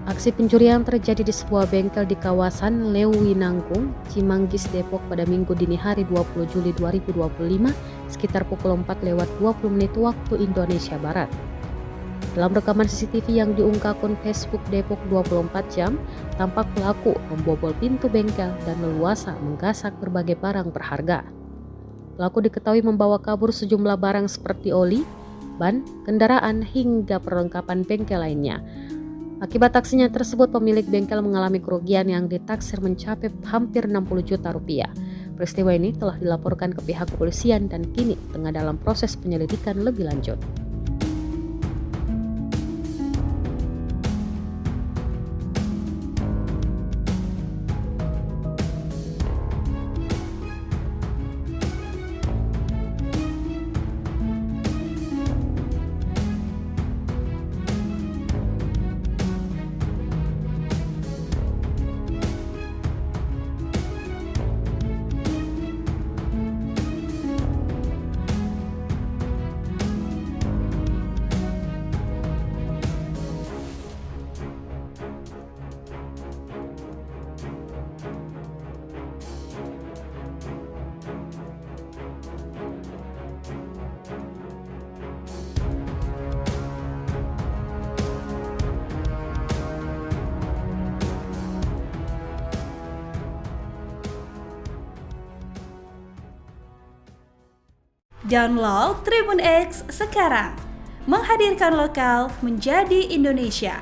Aksi pencurian terjadi di sebuah bengkel di kawasan Leuwinanggung, Cimanggis, Depok pada Minggu dini hari 20 Juli 2025 sekitar pukul 4:20 waktu Indonesia Barat. Dalam rekaman CCTV yang diunggah akun Facebook Depok 24 jam, tampak pelaku membobol pintu bengkel dan leluasa menggasak berbagai barang berharga. Pelaku diketahui membawa kabur sejumlah barang seperti oli, ban, kendaraan hingga perlengkapan bengkel lainnya. Akibat aksinya tersebut, pemilik bengkel mengalami kerugian yang ditaksir mencapai hampir 60 juta rupiah. Peristiwa ini telah dilaporkan ke pihak kepolisian dan kini tengah dalam proses penyelidikan lebih lanjut. Download Tribun X sekarang, menghadirkan lokal menjadi Indonesia.